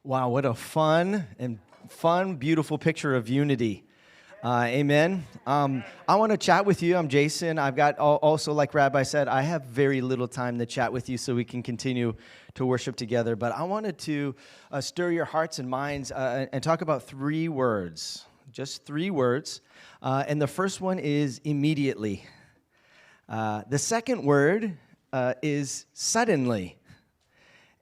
Wow, what a fun, beautiful picture of unity. Amen. I want to chat with you. I'm Jason. I've got also, like Rabbi said, I have very little time to chat with you so we can continue to worship together. But I wanted to stir your hearts and minds and talk about 3 words, just 3 words. And the first one is immediately. The second word is suddenly.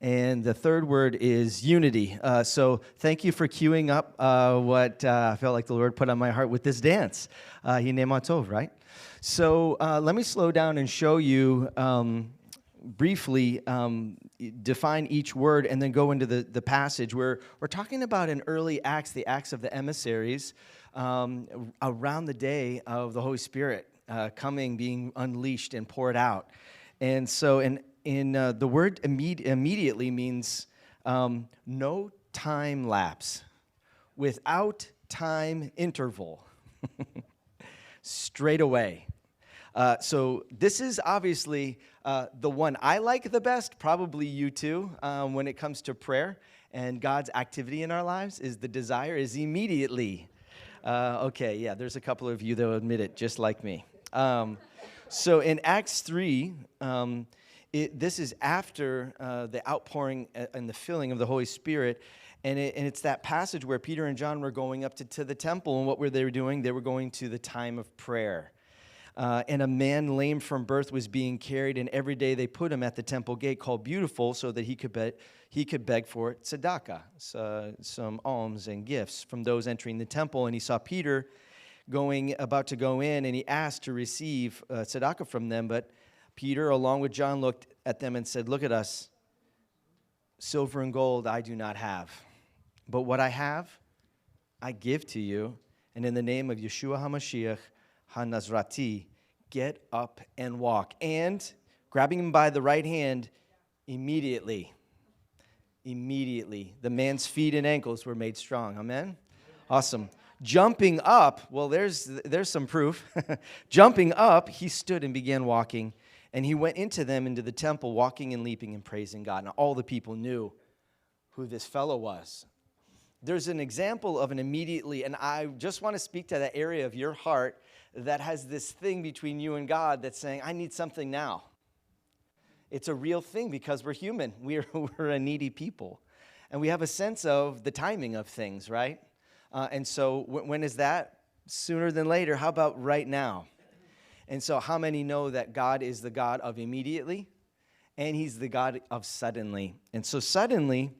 And the third word is unity. So thank you for queuing up what I felt like the Lord put on my heart with this dance. Hinei Matov, right? So let me slow down and show you briefly, define each word, and then go into the passage. We're talking about in early Acts, the Acts of the emissaries, around the day of the Holy Spirit coming, being unleashed and poured out. And so in the word immediately means no time lapse, without time interval, straight away. So this is obviously the one I like the best, probably you too, when it comes to prayer and God's activity in our lives, is the desire is immediately. Okay, yeah, there's a couple of you that will admit it, just like me. So in Acts 3, this is after the outpouring and the filling of the Holy Spirit, and it's that passage where Peter and John were going up to the temple, and what were they doing? They were going to the time of prayer. And a man lame from birth was being carried, and every day they put him at the temple gate called Beautiful so that he could beg for tzedakah, some alms and gifts from those entering the temple. And he saw Peter about to go in, and he asked to receive tzedakah from them, but Peter, along with John, looked at them and said, "Look at us. Silver and gold I do not have, but what I have, I give to you. And in the name of Yeshua HaMashiach HaNazrati, get up and walk." And grabbing him by the right hand, immediately, the man's feet and ankles were made strong. Amen? Awesome. Jumping up, well, there's some proof. Jumping up, he stood and began walking. And he went into the temple, walking and leaping and praising God. And all the people knew who this fellow was. There's an example of an immediately, and I just want to speak to that area of your heart that has this thing between you and God that's saying, I need something now. It's a real thing because we're human. We're a needy people. And we have a sense of the timing of things, right? And so when is that? Sooner than later. How about right now? And so how many know that God is the God of immediately, and he's the God of suddenly? And so suddenly,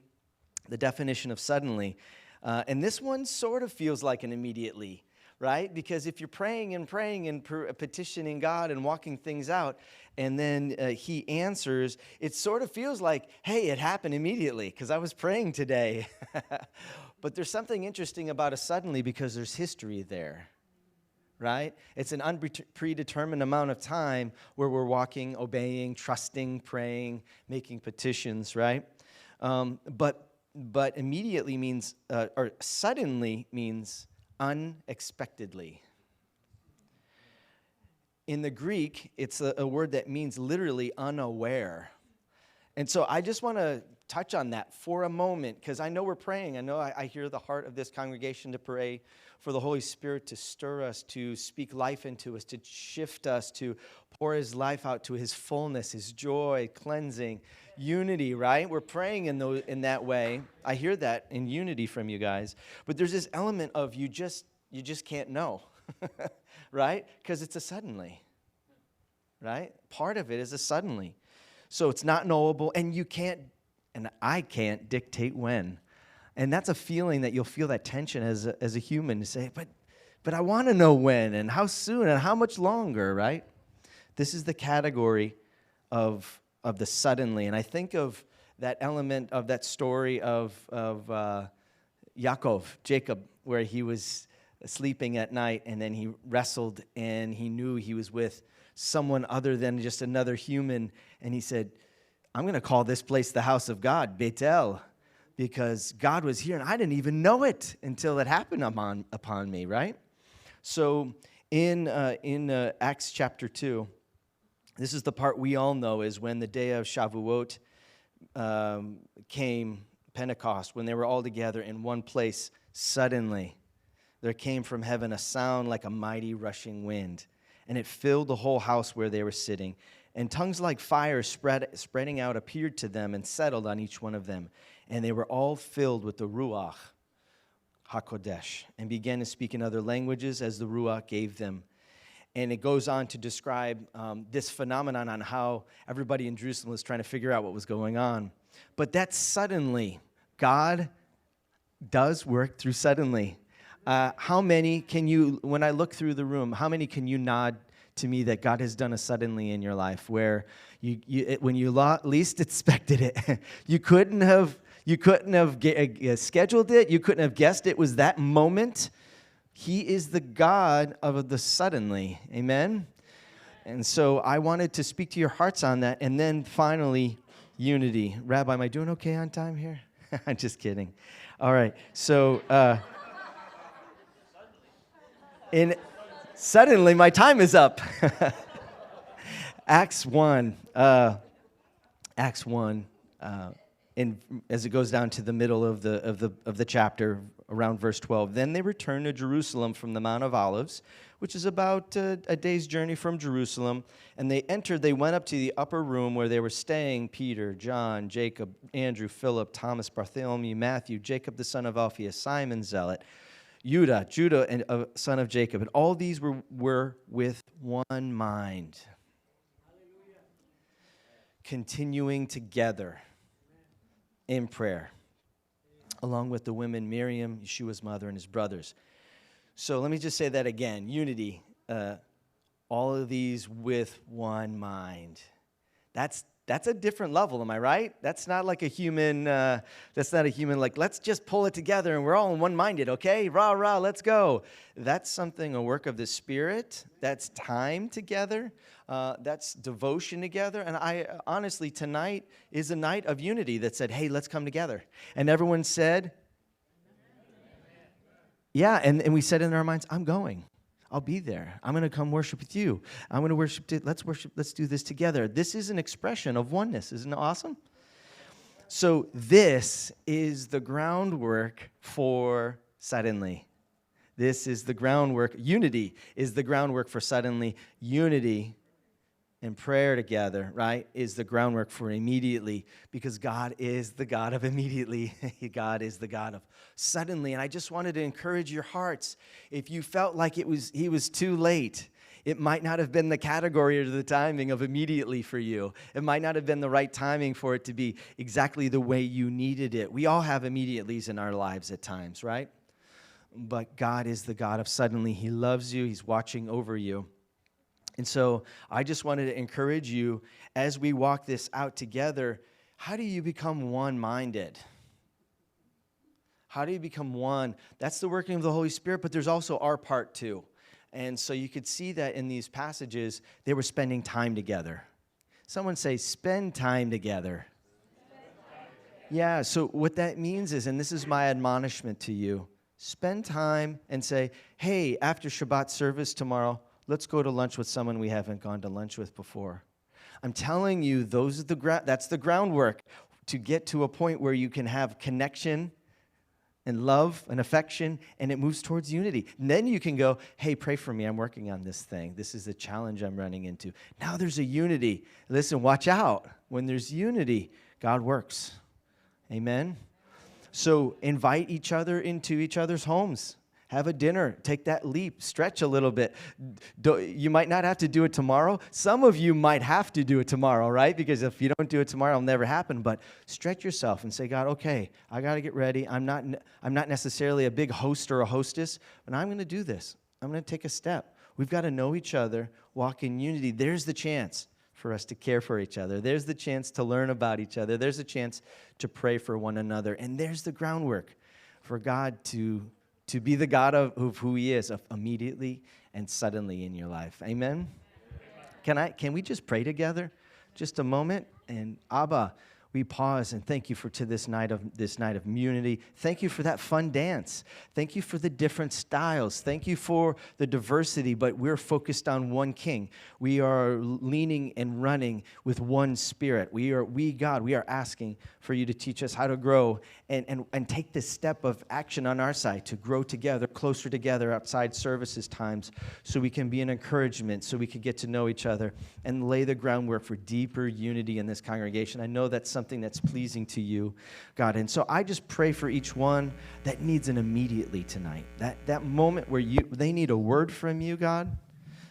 the definition of suddenly, and this one sort of feels like an immediately, right? Because if you're praying and petitioning God and walking things out, and then he answers, it sort of feels like, hey, it happened immediately because I was praying today. But there's something interesting about a suddenly because there's history there. Right? It's an unpredetermined amount of time where we're walking, obeying, trusting, praying, making petitions, right? But immediately means, or suddenly means unexpectedly. In the Greek, it's a word that means literally unaware. And so I just want to touch on that for a moment because I know we're praying. I know I hear the heart of this congregation to pray for the Holy Spirit to stir us, to speak life into us, to shift us, to pour his life out to his fullness, his joy, cleansing, unity, right? We're praying in that way. I hear that in unity from you guys. But there's this element of you just can't know, right? Because it's a suddenly, right? Part of it is a suddenly. So it's not knowable, and you can't, and I can't dictate when. And that's a feeling that you'll feel that tension as a human to say, but I want to know when and how soon and how much longer, right? This is the category of the suddenly. And I think of that element of that story of Jacob, where he was sleeping at night and then he wrestled and he knew he was with someone other than just another human. And he said, I'm going to call this place the house of God, Bethel, because God was here, and I didn't even know it until it happened upon me, right? So in Acts chapter 2, this is the part we all know is when the day of Shavuot came Pentecost, when they were all together in one place, suddenly there came from heaven a sound like a mighty rushing wind, and it filled the whole house where they were sitting. And tongues like fire spreading out appeared to them and settled on each one of them. And they were all filled with the Ruach HaKodesh and began to speak in other languages as the Ruach gave them. And it goes on to describe this phenomenon on how everybody in Jerusalem was trying to figure out what was going on. But that suddenly, God does work through suddenly. How many can you, when I look through the room, how many can you nod to me that God has done a suddenly in your life where when you least expected it, you couldn't have scheduled it, you couldn't have guessed it was that moment? He is the God of the suddenly, amen? And so I wanted to speak to your hearts on that, and then finally, unity. Rabbi, am I doing okay on time here? I'm just kidding. All right, so suddenly my time is up. Acts 1, as it goes down to the middle of the chapter, around verse 12. Then they returned to Jerusalem from the Mount of Olives, which is about a day's journey from Jerusalem. And they went up to the upper room where they were staying, Peter, John, Jacob, Andrew, Philip, Thomas, Bartholomew, Matthew, Jacob the son of Alphaeus, Simon Zealot, Judah, and son of Jacob. And all these were with one mind, continuing together in prayer, along with the women, Miriam, Yeshua's mother, and his brothers. So let me just say that again. Unity, all of these with one mind. That's a different level, am I right? That's not like a human, like, let's just pull it together and we're all one-minded, okay? Rah, rah, let's go. That's a work of the Spirit. That's time together. That's devotion together. And honestly, tonight is a night of unity that said, hey, let's come together. And everyone said, yeah, and we said in our minds, I'm going. I'll be there. I'm going to come worship with you. I'm going to worship. Let's worship. Let's do this together. This is an expression of oneness. Isn't it awesome? So this is the groundwork for suddenly. This is the groundwork. Unity is the groundwork for suddenly. Unity and prayer together, right, is the groundwork for immediately, because God is the God of immediately. God is the God of suddenly. And I just wanted to encourage your hearts. If you felt like he was too late, it might not have been the category or the timing of immediately for you. It might not have been the right timing for it to be exactly the way you needed it. We all have immediatelys in our lives at times, right? But God is the God of suddenly. He loves you. He's watching over you. And so I just wanted to encourage you as we walk this out together. How do you become one-minded? How do you become one? That's the working of the Holy Spirit, but there's also our part too. And so you could see that in these passages, they were spending time together. Someone say, spend time together. Yeah, so what that means is, and this is my admonishment to you, spend time and say, hey, after Shabbat service tomorrow, let's go to lunch with someone we haven't gone to lunch with before. I'm telling you, that's the groundwork to get to a point where you can have connection and love and affection, and it moves towards unity. And then you can go, hey, pray for me. I'm working on this thing. This is the challenge I'm running into. Now there's a unity. Listen, watch out. When there's unity, God works. Amen? So invite each other into each other's homes. Have a dinner. Take that leap. Stretch a little bit. You might not have to do it tomorrow. Some of you might have to do it tomorrow, right? Because if you don't do it tomorrow, it'll never happen. But stretch yourself and say, God, okay, I got to get ready. I'm not necessarily a big host or a hostess, but I'm going to do this. I'm going to take a step. We've got to know each other, walk in unity. There's the chance for us to care for each other. There's the chance to learn about each other. There's a chance to pray for one another. And there's the groundwork for God to be the God of who he is, of immediately and suddenly in your life. Amen? Can we just pray together just a moment? And Abba, we pause and thank you for this night of unity. Thank you for that fun dance. Thank you for the different styles. Thank you for the diversity, but we're focused on one King. We are leaning and running with one Spirit. We are asking for you to teach us how to grow and take this step of action on our side to grow together, closer together outside services times, so we can be an encouragement, so we can get to know each other and lay the groundwork for deeper unity in this congregation. I know that's something that's pleasing to you, God. And so I just pray for each one that needs an immediately tonight. That moment where they need a word from you, God.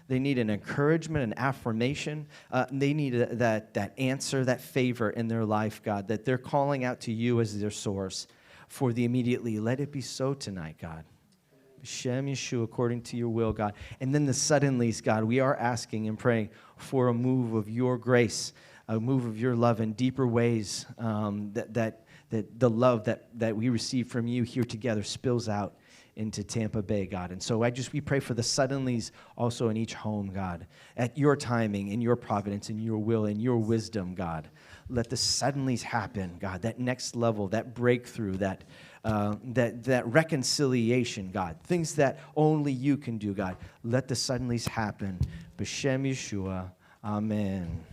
They need an encouragement, an affirmation. They need that answer, that favor in their life, God, that they're calling out to you as their source for the immediately. Let it be so tonight, God. Shem Yeshua, according to your will, God. And then the suddenlies, God, we are asking and praying for a move of your grace, a move of your love in deeper ways, that the love that we receive from you here together spills out into Tampa Bay, God. And so we pray for the suddenlies also in each home, God, at your timing, in your providence, in your will, in your wisdom, God. Let the suddenlies happen, God, that next level, that breakthrough, that reconciliation, God, things that only you can do, God. Let the suddenlies happen. B'Shem Yeshua, amen.